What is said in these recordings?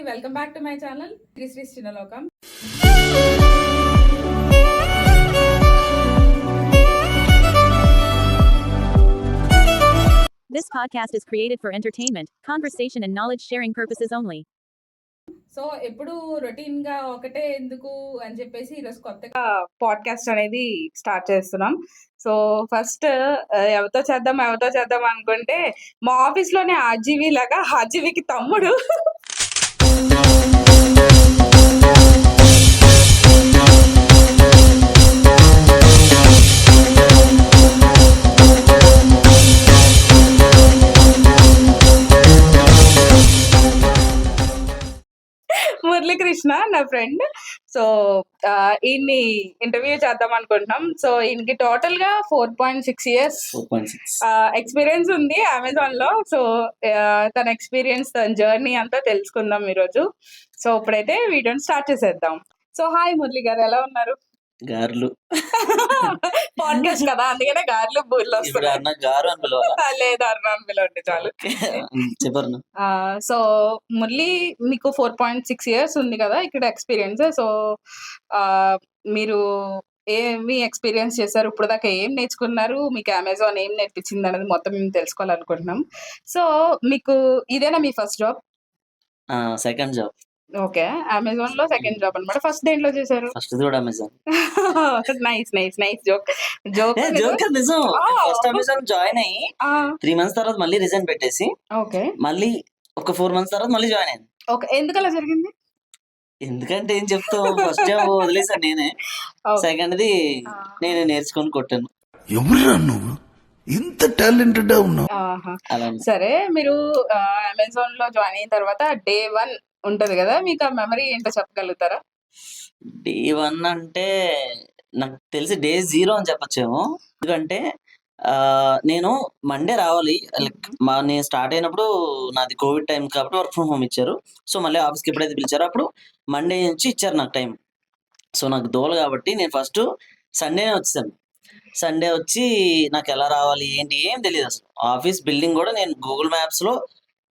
Welcome back to my channel Sri Chinnalokam. This podcast is created for entertainment, conversation and knowledge sharing purposes only. So ఎప్పుడు routine గా ఒకటే ఎందుకు అని చెప్పేసి ఈరోజు కొత్తగా పాడ్కాస్ట్ అనేది స్టార్ట్ చేస్తున్నాం. సో ఫస్ట్ ఎవరితో చేద్దాం అనుకుంటే మా ఆఫీస్ లోనే ఆర్జీవి లాగా ఆర్జీవికి తమ్ముడు మురళీకృష్ణ నా ఫ్రెండ్. సో ఈయన్ని ఇంటర్వ్యూ చేద్దాం అనుకుంటున్నాం. సో ఈయనకి టోటల్ గా 4.6 years ఎక్స్పీరియన్స్ ఉంది అమెజాన్ లో. సో తన ఎక్స్పీరియన్స్, తన జర్నీ అంతా తెలుసుకుందాం ఈరోజు. సో ఇప్పుడైతే వీడియోని స్టార్ట్ చేసేద్దాం. సో హాయ్ మురళి గారు, ఎలా ఉన్నారు? గారెలు పాడ్కాస్ట్ కదా, అందుకనే గారెలు బూర్లు లేదు అర్ణాన్ పిలవండి చాలు. చెప్పరు. సో మురళి, మీకు 4.6 years ఉంది కదా ఇక్కడ ఎక్స్పీరియన్స్. సో మీరు ఏమి ఎక్స్పీరియన్స్ చేశారు, ఇప్పుడు దాకా ఏం నేర్చుకున్నారు, మీకు అమెజాన్ ఏం నేర్పించింది అనేది మొత్తం మేము తెలుసుకోవాలనుకుంటున్నాం. సో మీకు ఇదేనా మీ first job? Second job. Okay, Amazon లో సెకండ్ జాబ్ అన్నమాట. ఫస్ట్ దేంట్లో చేశారు? ఫస్ట్ కూడా Amazon. Nice nice nice joke joke నిజం. ఫస్ట్ అమెజాన్ జాయిన్ అయ్యి 3 months తర్వాత మళ్ళీ రిజైన్ పెట్టేసి ఓకే మళ్ళీ ఒక 4 months తర్వాత మళ్ళీ జాయిన్ అయ్యాను. ఓకే, ఎందుకు అలా జరిగింది? ఎందుకంటే ఏం చెప్తావు, ఫస్ట్ జాబ్ వదిలేసాను నేనే, సెకండ్ది నేనే నేర్చుకొని కొట్టాను. ఎవరురా నువ్వు, ఇంత టాలెంటెడ్ ఉన్నావు? అలా సరే, మీరు అమెజాన్ లో జాయిన్ అయిన తర్వాత Day 1 ఉంటది కదా, మీకు ఆ మెమరీ ఏంటో చెప్పగలుగుతారా? Day 1 అంటే నాకు తెలిసి Day 0 అని చెప్పచ్చేమో. ఎందుకంటే నేను మండే రావాలి. లైక్ నేను స్టార్ట్ అయినప్పుడు నాది కోవిడ్ టైం కాబట్టి వర్క్ ఫ్రమ్ హోమ్ ఇచ్చారు. సో మళ్ళీ ఆఫీస్కి ఎప్పుడైతే పిలిచారో అప్పుడు మండే నుంచి ఇచ్చారు నాకు టైం. సో నాకు దోలు కాబట్టి నేను ఫస్ట్ సండేనే వచ్చాను. సండే వచ్చి నాకు ఎలా రావాలి ఏంటి ఏం తెలియదు అసలు. ఆఫీస్ బిల్డింగ్ కూడా నేను గూగుల్ మ్యాప్స్లో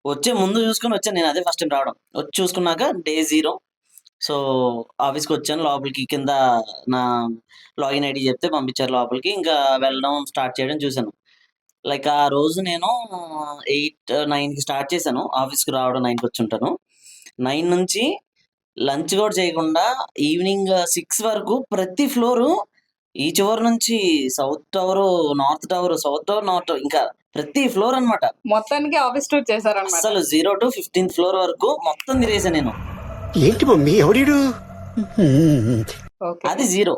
వచ్చే ముందు చూసుకొని వచ్చాను. నేను అదే ఫస్ట్ టైం రావడం. వచ్చి చూసుకున్నాక Day 0. సో ఆఫీస్కి వచ్చాను. లోపలికి కింద నా లాగిన్ ఐడి చెప్తే పంపించారు లోపలికి. ఇంకా వెళ్ళడం స్టార్ట్ చేయడం చూశాను. లైక్ ఆ రోజు నేను 8-9కి స్టార్ట్ చేశాను. ఆఫీస్కి రావడం 9కి వచ్చి ఉంటాను. 9 నుంచి లంచ్ కూడా చేయకుండా ఈవినింగ్ 6 వరకు ప్రతి ఫ్లోరు, ఈ చివరి నుంచి south tower, north tower, south tower, north tower, ఇంకా ప్రతి ఫ్లోర్ అన్నమాట. మొత్తానికి ఆఫీస్ టూర్ చేశారన్నమాట. అసలు 0 to 15th floor వరకు మొత్తం తిరిగేసాను నేను. ఏంటి మమ్మీ ఎవడీడు? అది 0.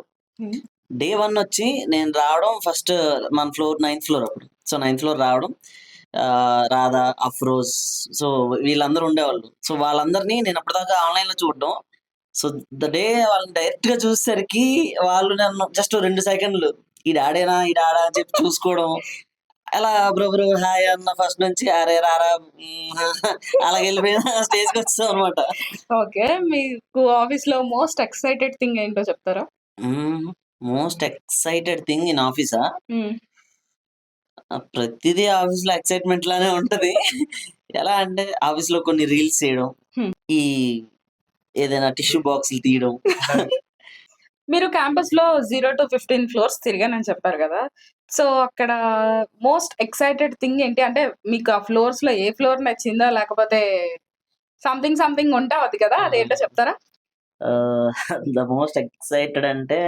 Day 1 వచ్చి నేను రావడం ఫస్ట్ మన ఫ్లోర్ 9th floor అప్పుడు. సో 9th floor రావడం, రాధా, అఫ్రోజ్, సో వీళ్ళందరూ ఉండేవాళ్ళు. సో వాళ్ళందరినీ నేను అప్పటిదాకా ఆన్లైన్లో చూడడం. సో వాళ్ళని డైరెక్ట్ గా చూసేసరికి వాళ్ళు నన్ను జస్ట్ 2 seconds ఈ డాడేనా అని చెప్పి చూసుకోవడం. అలా బ్రో హాయ్ అన్న ఫస్ట్ నుంచి అరే రారా అలాగే వెళ్ళిపోయిన స్టేజ్కి వచ్చాం అనమాట. ఓకే, మీకు ఆఫీస్ లో మోస్ట్ ఎక్సైటెడ్ థింగ్ ఏంటో చెప్తారా? మోస్ట్ ఎక్సైటెడ్ థింగ్ ఇన్ ఆఫీసా? ప్రతిదీ ఆఫీస్ లో ఎక్సైట్మెంట్ లానే ఉంటది. ఎలా అంటే ఆఫీస్ లో కొన్ని రీల్స్ చేయడం, ఈ ఏదైనా టిష్యూ బాక్సులు తీయడం. మీరు క్యాంపస్ లో 0 to 15 floors తిరిగానని చెప్పారు కదా. సో అక్కడ మోస్ట్ ఎక్సైటెడ్ థింగ్ ఏంటి? అంటే మీకు ఆ ఫ్లోర్స్ లో ఏ ఫ్లోర్ నచ్చిందా, లేకపోతే సంథింగ్ ఉంటావు కదా, అదేంటో చెప్తారా? ద మోస్ట్ ఎక్సైటెడ్ అంటే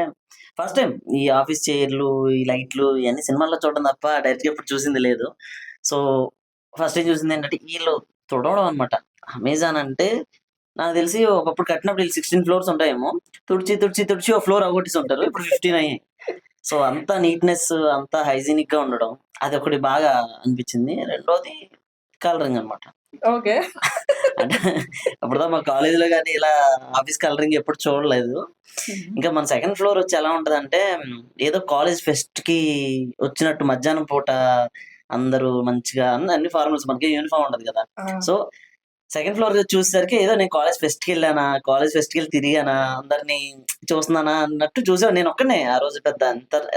ఫస్ట్ టైం ఈ ఆఫీస్ చైర్లు, ఈ లైట్లు, ఇవన్నీ సినిమాల్లో చూడడం తప్ప డైరెక్ట్గా ఎప్పుడు చూసింది లేదు. సో ఫస్ట్ టైం చూసింది ఏంటంటే వీళ్ళు తుడవడం అనమాట. అమెజాన్ అంటే నాకు తెలిసి ఒకప్పుడు కట్టినప్పుడు 16 floors ఉంటాయేమో, తుడిచి ఒక ఫ్లోర్ అవగొట్టేసి ఉంటారు. ఇప్పుడు 15 అయ్యాయి. సో అంతా నీట్నెస్, అంతా హైజీనిక్ గా ఉండడం, అది ఒకటి బాగా అనిపించింది. రెండోది కలరింగ్ అనమాట. ఓకే, అంటే అప్పుడు మా కాలేజీలో కానీ ఇలా ఆఫీస్ కలరింగ్ ఎప్పుడు చూడలేదు. ఇంకా మన సెకండ్ ఫ్లోర్ వచ్చి ఎలా ఉంటది అంటే ఏదో కాలేజ్ ఫెస్ట్ కి వచ్చినట్టు మధ్యాహ్నం పూట అందరూ మంచిగా అన్ని ఫార్మల్స్, మనకి యూనిఫామ్ ఉండదు కదా. సో సెకండ్ ఫ్లోర్ చూసేసరికి ఏదో నేను కాలేజ్ ఫెస్ట్కి వెళ్ళి తిరిగానా, అందరినీ చూస్తున్నానా అన్నట్టు చూసాను. నేను ఒక్కనే ఆ రోజు పెద్ద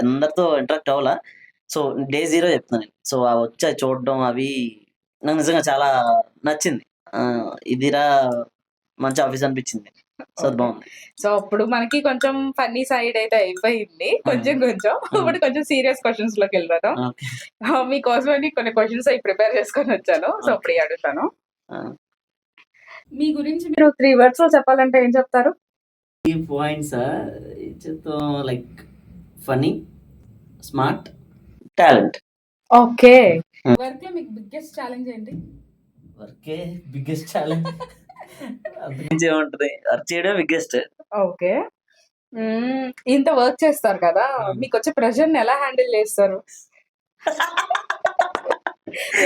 అందరితో ఇంటరాక్ట్ అవ్వాలా. సో Day 0 చెప్తున్నాను నేను. సో వచ్చి చూడడం అవి నాకు నిజంగా చాలా నచ్చింది. ఇదిరా మంచి ఆఫీస్ అనిపించింది. సో అది బాగుంది. సో అప్పుడు మనకి కొంచెం ఫన్నీ సైడ్ అయితే అయిపోయింది కొంచెం కొంచెం. ఇప్పుడు కొంచెం సీరియస్ క్వశ్చన్స్ లోకి వెళ్తాను. ఓకే. మీకోసం కొన్ని క్వశ్చన్స్ అవి ప్రిపేర్ చేసుకొని వచ్చాను. సో అప్పుడు ఇవి అడుగుతాను. మీ గురించి మీరు 3 words లో చెప్పాలంటే ఏం చెప్తారు? ఈ పాయింట్స్ చెప్తాం like funny, smart, talent. Okay. Work లో మీకు బిగ్గెస్ట్ ఛాలెంజ్ ఏంటి? వర్కే బిగ్గెస్ట్ ఛాలెంజ్. అంతకుమించి ఏముంటది, వర్క్ చేయడం బిగ్గెస్ట్. ఓకే. ఇంత వర్క్ చేస్తారు కదా, మీకు వచ్చే ప్రెషర్ ని ఎలా హ్యాండిల్ చేస్తారు?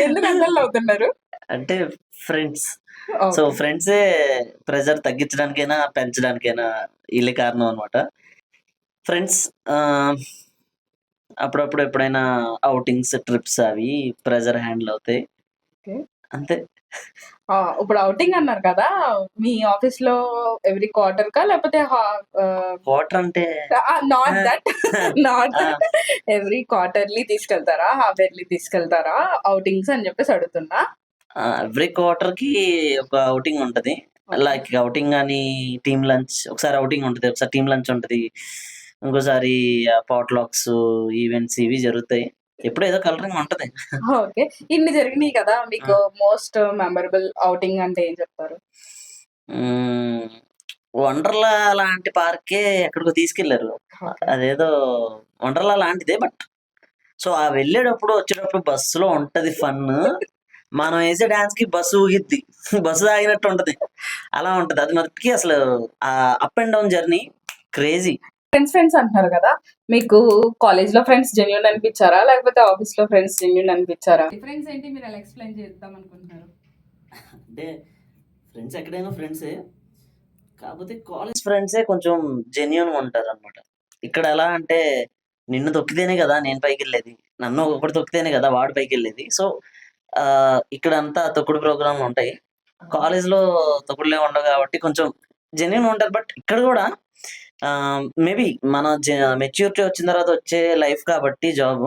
ఎందుకు అసలు అవుతున్నారు? అంటే ఫ్రెండ్స్. సో ఫ్రెండ్సే ప్రెజర్ తగ్గించడానికైనా పెంచడానికైనా వీళ్ళే కారణం అనమాట. ఫ్రెండ్స్ అప్పుడప్పుడు ఎప్పుడైనా అవుటింగ్స్, ట్రిప్స్ అవి ప్రెజర్ హ్యాండిల్ అవుతాయి. Okay. అంతే. ఇప్పుడు అవుటింగ్ అన్నారు కదా, మీ ఆఫీస్ లో ఎవ్రీ క్వార్టర్ కా లేకపోతే క్వార్టర్ అంటే not that not every quarterly తీసుకెళ్తారా, హాఫ్ ఇయర్లీ తీసుకెళ్తారా అవుటింగ్స్ అని చెప్పేసి అడుగుతున్నా. ఎవ్రీ క్వార్టర్ కి ఒక అవుటింగ్ ఉంటది. లైక్ అవుటింగ్ అని టీమ్ లంచ్, ఒకసారి అవుటింగ్ ఉంటది, ఒకసారి టీమ్ లంచ్ ఉంటది, ఇంకోసారి పాట్లాక్స్, ఈవెంట్స్ ఇవి జరుగుతాయి. ఎప్పుడు ఏదో కలరింగ్ ఉంటది. ఓకే. ఇన్ని జరిగినాయి కదా, మీకు మోస్ట్ మెమరబుల్ అవుటింగ్ అంటే ఏం చెప్తారు? వండర్లా లాంటి పార్కే ఎక్కడికో తీసుకెళ్లారు. అదేదో వండర్లా లాంటిదే, బట్ సో ఆ వెళ్ళేటప్పుడు వచ్చేటప్పుడు బస్సులో ఉంటది ఫన్. మనం వేసే డాన్స్ కి బస్సు ఊగిద్ది, బస్సు ఆగినట్టు ఉంటది, అలా ఉంటది. అది మనకి అసలు ఆ up and down journey crazy. Friends అంటున్నారు కదా, మీకు కాలేజ్ లో ఫ్రెండ్స్ జెన్యూన్ అనిపించారా లేకపోతే ఆఫీస్ లో ఫ్రెండ్స్ జెన్యూన్ అనిపించారా? డిఫరెన్స్ ఏంటి, మీరు ఎలా ఎక్స్ప్లెయిన్ చేద్దాం అనుకుంటున్నారు? అంటే ఫ్రెండ్స్ ఎక్కడైనా ఫ్రెండ్సే, కాకపోతే కాలేజ్ ఫ్రెండ్సే కొంచెం జెన్యూన్ గా ఉంటారు అనమాట. ఇక్కడ ఎలా అంటే నిన్ను తొక్కితేనే కదా నేను పైకి వెళ్ళేది, నన్ను ఒకటి తొక్కితేనే కదా వాడు పైకి వెళ్ళేది. సో ఇక్కడ అంతా తొక్కుడు ప్రోగ్రాంలు ఉంటాయి. కాలేజ్ లో తొక్కుడులే ఉండవు కాబట్టి కొంచెం జెన్యున్ ఉంటారు. బట్ ఇక్కడ కూడా మేబీ మన మెచ్యూరిటీ వచ్చిన తర్వాత వచ్చే లైఫ్ కాబట్టి జాబ్,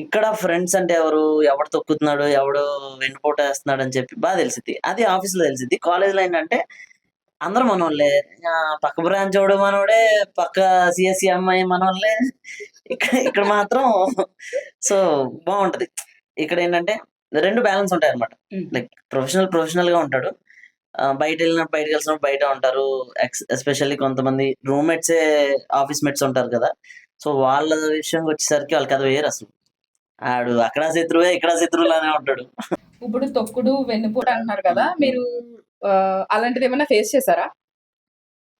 ఇక్కడ ఫ్రెండ్స్ అంటే ఎవడు తొక్కుతున్నాడు, ఎవడు వెన్నుపోట వేస్తున్నాడు అని చెప్పి బాగా తెలిసింది. అది ఆఫీస్ లో తెలిసింది. కాలేజ్ లో ఏంటంటే అందరూ మనోళ్ళే, పక్క బ్రాంచ్ వాడు మనోడే, పక్క సిఎస్సి అమ్మాయి మనోళ్ళే. ఇక్కడ మాత్రం సో బాగుంటది. ఇక్కడ ఏంటంటే రెండు బ్యాలెన్స్ ఉంటాయి అనమాట. లైక్ ప్రొఫెషనల్ గా ఉంటాడు, బయటకు వెళ్ళినప్పుడు బయట ఉంటారు. ఎస్పెషల్లీ కొంతమంది రూమ్మేట్సే ఆఫీస్ మేట్స్ ఉంటారు కదా, సో వాళ్ళ విషయంకి వచ్చేసరికి వాళ్ళకి అది వేరు. అసలు ఆడు అక్కడ శత్రువే ఇక్కడ శత్రువులానే ఉంటాడు. ఇప్పుడు తొక్కుడు వెన్నుపోటు అంటున్నారు కదా, మీరు అలాంటిది ఏమైనా ఫేస్ చేశారా?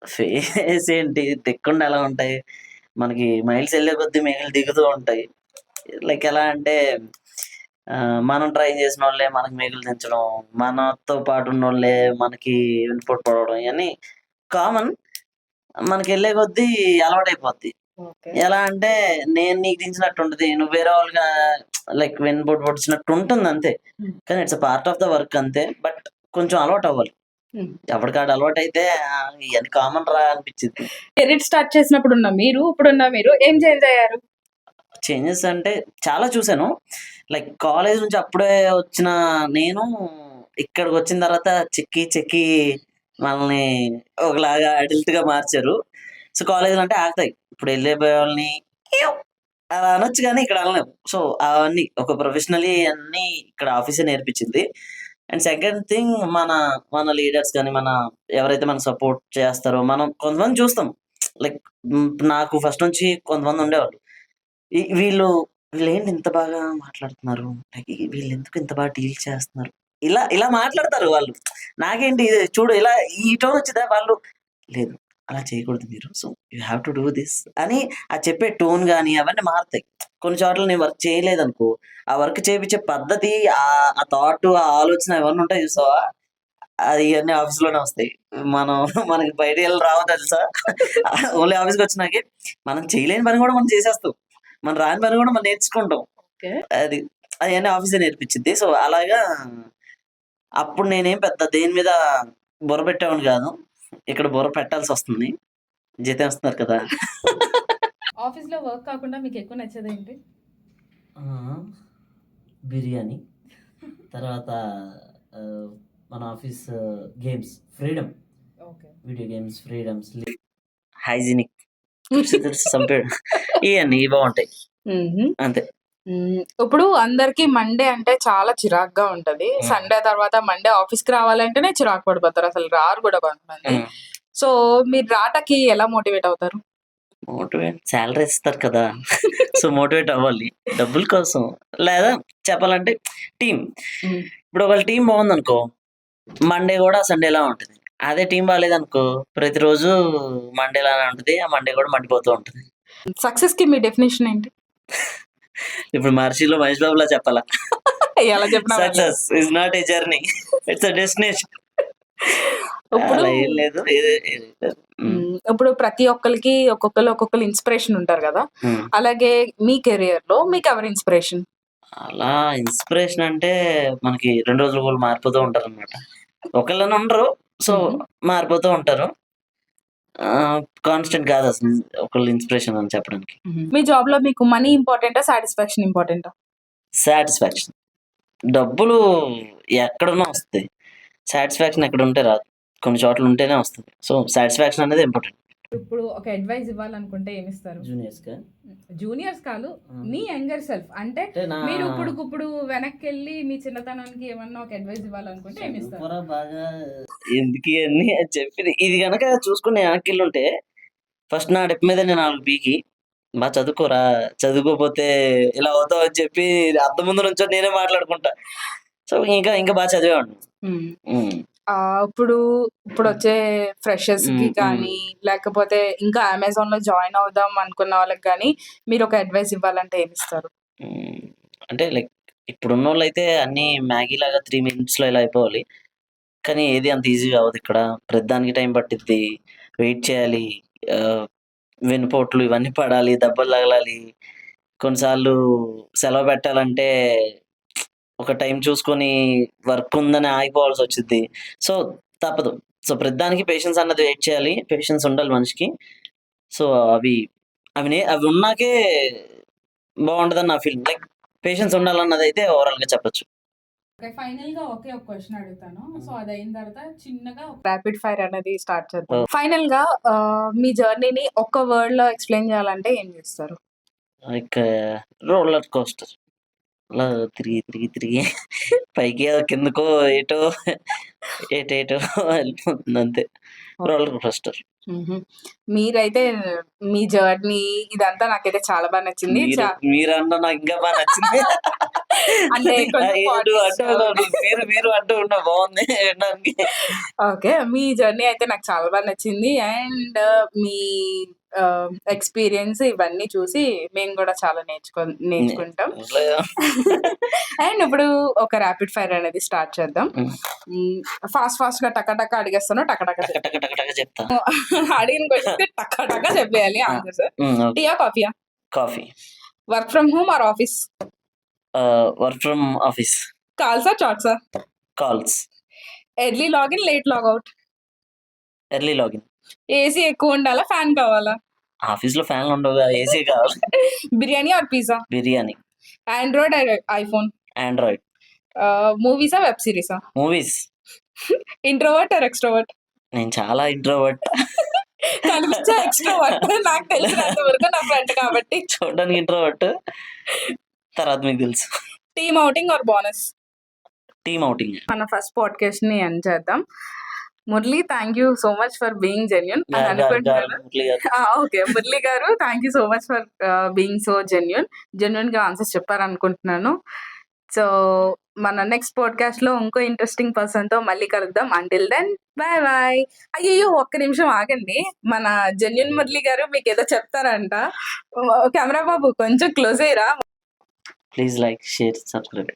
ఫేస్ ఏంటి, తెక్కుండా ఎలా ఉంటాయి, మనకి మైల్స్ వెళ్ళే కొద్దీ మేలు దిగుతూ ఉంటాయి. లైక్ ఎలా అంటే మనం ట్రై చేసిన వాళ్ళే మనకి మేకులు తెంచడం, మనతో పాటు ఉన్న వాళ్ళే మనకి ఇన్పుట్ పడవడం, ఇవన్నీ కామన్. మనకి వెళ్ళే కొద్దీ అలవాటు అయిపోద్ది. ఎలా అంటే నేను నీకు దించినట్టు ఉంటది, నువ్వు వేరే వాళ్ళగా లైక్ వెన్నుపోటు పొడిచినట్టు ఉంటుంది అంతే. కానీ it's part of the work అంతే. బట్ కొంచెం అలవాటు అవ్వాలి. ఎవరికాడు అలవాటు అయితే ఇవన్నీ కామన్ రా అనిపించింది. కెరీర్ స్టార్ట్ చేసినప్పుడు మీరు ఇప్పుడున్న మీరు ఏం చేంజ్ అయ్యారు? చేంజెస్ అంటే చాలా చూసాను. లైక్ కాలేజ్ నుంచి అప్పుడే వచ్చిన నేను ఇక్కడికి వచ్చిన తర్వాత చెక్కి మనల్ని ఒకలాగా అడల్ట్ గా మార్చారు. సో కాలేజ్ అంటే ఆగుతాయి, ఇప్పుడు వెళ్ళిపోయే వాళ్ళని అలా అనొచ్చు కానీ ఇక్కడ అనలేము. సో అవన్నీ ఒక ప్రొఫెషనలీ అన్ని ఇక్కడ ఆఫీసే నేర్పించింది. అండ్ సెకండ్ థింగ్, మన లీడర్స్ కానీ ఎవరైతే మనకు సపోర్ట్ చేస్తారో మనం కొంతమంది చూస్తాం. లైక్ నాకు ఫస్ట్ నుంచి కొంతమంది ఉండేవాళ్ళు, వీళ్ళేంటి ఇంత బాగా మాట్లాడుతున్నారు, వీళ్ళు ఎందుకు ఇంత బాగా డీల్ చేస్తున్నారు, ఇలా మాట్లాడతారు వాళ్ళు. నాకేంటి ఇది చూడు, ఇలా ఈ టోన్ వచ్చిందా, వాళ్ళు లేదు అలా చేయకూడదు మీరు, so you have to do this అని ఆ చెప్పే టోన్ కానీ అవన్నీ మారుతాయి. కొన్ని చోట్ల నేను వర్క్ చేయలేదనుకో, ఆ వర్క్ చేయించే పద్ధతి, ఆ థాట్, ఆ ఆలోచన ఇవన్నీ ఉంటాయి చూసావా, అది ఇవన్నీ ఆఫీస్ లోనే వస్తాయి. మనకి బయట వెళ్ళి రావో తెలుసా, ఓన్లీ ఆఫీస్కి వచ్చినాకే మనం చేయలేని పని కూడా మనం చేసేస్తాం, మనం రాని పని కూడా మనం నేర్చుకుంటాం. అది అవన్నీ ఆఫీసే నేర్పించింది. సో అలాగా అప్పుడు నేనేం పెద్ద దేని మీద బుర్ర పెట్టేవాడిని కాదు, ఇక్కడ బుర్ర పెట్టాల్సి వస్తుంది, జీతం వస్తున్నారు కదా. ఆఫీస్ లో వర్క్ కాకుండా మీకు ఎక్కువ నచ్చేది ఏంటి? బిర్యానీ, తర్వాత మన office games freedom, okay. Video games freedoms, hygienic సంపేడు ఇవన్నీ బాగుంటాయి అంతే. ఇప్పుడు అందరికి మండే అంటే చాలా చిరాగ్గా ఉంటది. సండే తర్వాత మండే ఆఫీస్ కి రావాలంటేనే చిరాకు పడిపోతారు, అసలు రారు కూడా కొంతమంది. సో మీరు రాటకి ఎలా మోటివేట్ అవుతారు? మోటివేట్ శాలరీ ఇస్తారు కదా, సో మోటివేట్ అవ్వాలి డబ్బుల కోసం. లేదా చెప్పాలంటే టీం, ఇప్పుడు ఒకళ్ళ టీం బాగుంది అనుకో, మండే కూడా సండేలా ఉంటుంది. అదే టీం బాగాలేదనుకో, ప్రతిరోజు మండేలానే ఉంటుంది, ఆ మండే కూడా మండిపోతూ ఉంటుంది. సక్సెస్ కి మీ డెఫినేషన్ ఏంటి? ఇప్పుడు మహర్షిలో మహేష్ బాబులా చెప్పాలా, ఎలా చెప్పినా పర్లేదు. Success is not a journey, it's a destination. ఇప్పుడు అలా ఏం లేదు. ఇప్పుడు ప్రతి ఒక్కరికి ఒక్కొక్కరు ఇన్స్పిరేషన్ ఉంటారు కదా, అలాగే మీ కెరియర్ లో మీకు ఎవరి ఇన్స్పిరేషన్? అలా ఇన్స్పిరేషన్ అంటే మనకి 2 రోజులు కూడా మారిపోతూ ఉంటారు అనమాట. ఒకళ్ళని ఉండరు, సో మారిపోతూ ఉంటారు. కాన్స్టెంట్ కాదు అసలు ఒకళ్ళు ఇన్స్పిరేషన్ అని చెప్పడానికి. మీ జాబ్ లో మీకు మనీ ఇంపార్టెంటా, సాటిస్ఫాక్షన్ ఇంపార్టెంటా? సాటిస్ఫాక్షన్. డబ్బులు ఎక్కడున్నా వస్తాయి, సాటిస్ఫాక్షన్ ఎక్కడ ఉంటే రాదు, కొన్ని చోట్ల ఉంటేనే వస్తుంది. సో సాటిస్ఫాక్షన్ అనేది ఇంపార్టెంట్. ఇప్పుడు ఒక అడ్వైస్ ఇవ్వాలనుకుంటే ఏమి ఇస్తారు? జూనియర్స్ కాదు, మీ యంగర్ సెల్ఫ్ అంటే మీరు ఇప్పుడు వెనక్కి వెళ్ళి మీ చిన్నతనానికి ఏమన్నా ఒక అడ్వైస్ ఇవ్వాలనుకుంటే ఏమి ఇస్తారు? బాగా ఎందుకు ఇవన్నీ అని చెప్పి ఇది కనుక చూసుకుని వెనక్కి వెళ్ళి ఉంటే, ఫస్ట్ నా డెప్ మీద నేను 4 పీకి బాగా చదువుకోరా, చదువుకోపోతే ఇలా అవుతావు అని చెప్పి అర్థం ముందు నుంచో నేనే మాట్లాడుకుంటా. సో ఇంకా ఇంకా బాగా చదివేవాడిని. ఇప్పుడు వచ్చే ఫ్రెషర్స్ కి కానీ లేకపోతే ఇంకా అమెజాన్ లో జాయిన్ అవుదాం అనుకున్న వాళ్ళకి కానీ మీరు ఒక అడ్వైస్ ఇవ్వాలంటే ఏమి ఇస్తారు? అంటే లైక్ ఇప్పుడున్న వాళ్ళు అయితే అన్ని మ్యాగీ లాగా 3 minutes లో ఇలా అయిపోవాలి, కానీ ఏది అంత ఈజీగా అవ్వదు. ఇక్కడ ప్రతిదానికి టైం పట్టిద్ది, వెయిట్ చేయాలి, వెన్నుపోట్లు ఇవన్నీ పడాలి, దెబ్బలు తగలాలి. కొన్నిసార్లు సెలవు పెట్టాలంటే ఒక టైం చూసుకొని వర్క్ ఉందని ఆగిపోవాల్సి వచ్చింది. సో తప్పదు. సో ప్రతిదానికి పేషెన్స్ అన్నది వెయిట్ చేయాలి, పేషెన్స్ ఉండాలి మనిషికి. సో అవి అవి ఉన్నాకే బాగుంటుందని నా ఫీలింగ్. లైక్ పేషెన్స్ ఉండాలన్నది అయితే ఓవరాల్ గా చెప్పొచ్చు. ఫైనల్ గా ఒకే ఒక క్వశ్చన్ అడుగుతాను, సో అది అయిన తర్వాత చిన్నగా ర్యాపిడ్ ఫైర్ అనేది స్టార్ట్ చేద్దాం. ఫైనల్ గా మీ జర్నీని ఒక్క వర్డ్ లో ఎక్స్ప్లెయిన్ చేయాలంటే ఏం చేస్తారు? లైక్ రోలర్ కోస్టర్, అలా తిరిగి తిరిగి తిరిగి పైకి కిందకో ఏటో ఏటేటో వెళ్ళిపోతుంది అంతే. Roller coaster. మీరైతే మీ జర్నీ ఇదంతా నాకైతే చాలా బాగా నచ్చింది. మీరన్నా నాకు ఇంకా బాగా నచ్చింది. అంటే మీరు అంటూ ఉన్న బాగుంది వినడానికి. ఓకే, మీ జర్నీ అయితే నాకు చాలా బాగా నచ్చింది. అండ్ మీ ఎక్స్పీరియన్స్ ఇవన్నీ చూసి మేము కూడా చాలా నేర్చుకుంటాం. అండ్ ఇప్పుడు ఒక ర్యాపిడ్ ఫైర్ అనేది స్టార్ట్ చేద్దాం. ఫాస్ట్ గా టక అడిగేస్తాను, టక చెప్తా. అడిగిన క్వశ్చన్ టక చెప్పేయాలి ఆన్సర్. టీయా కాఫీయా? Coffee. Work from home or office? Work from office. కాల్సా చాట్సా? Calls. Early login late logout? Early login. AC ఎక్కువ ఉండాలా, ఫ్యాన్ కావాలా? ఆఫీస్ లో ఫ్యాన్లు ఉండవు, ఏసీ కావాలి. Biryani or pizza? Biryani. Android iPhone? Android. మూవీసా వెబ్ సిరీసా? మూవీస్. Introvert or extrovert? నేను చాలా ఇంట్రోవర్ట్. కనిపించే ఎక్స్ట్రోవర్ట్ నాకు తెలిసినంత వరకు, నా ఫ్రెండ్ కాబట్టి. చూడడానికి ఇంట్రోవర్ట్, తర్వాత మీకు తెలుసు. Team outing or bonus? Team outing. మన ఫస్ట్ పాడ్కాస్ట్ ని ఎండ్ చేద్దాం. Murali, thank you so much for being genuine. Okay Murali garu, thank you so much for being so genuine గా ఆన్సర్స్ చెప్పారనుకుంటున్నాను. సో మన నెక్స్ట్ పాడ్కాస్ట్ లో ఇంకో ఇంట్రెస్టింగ్ పర్సన్ తో మళ్ళీ కలుద్దాం. Until then bye bye. అయ్యో ఒక్క నిమిషం ఆగండి, మన జెన్యూన్ మురళి గారు మీకు ఏదో చెప్తారంట. కెమెరా బాబు కొంచెం క్లోజ్ అయ్యరా. Please like, share, subscribe.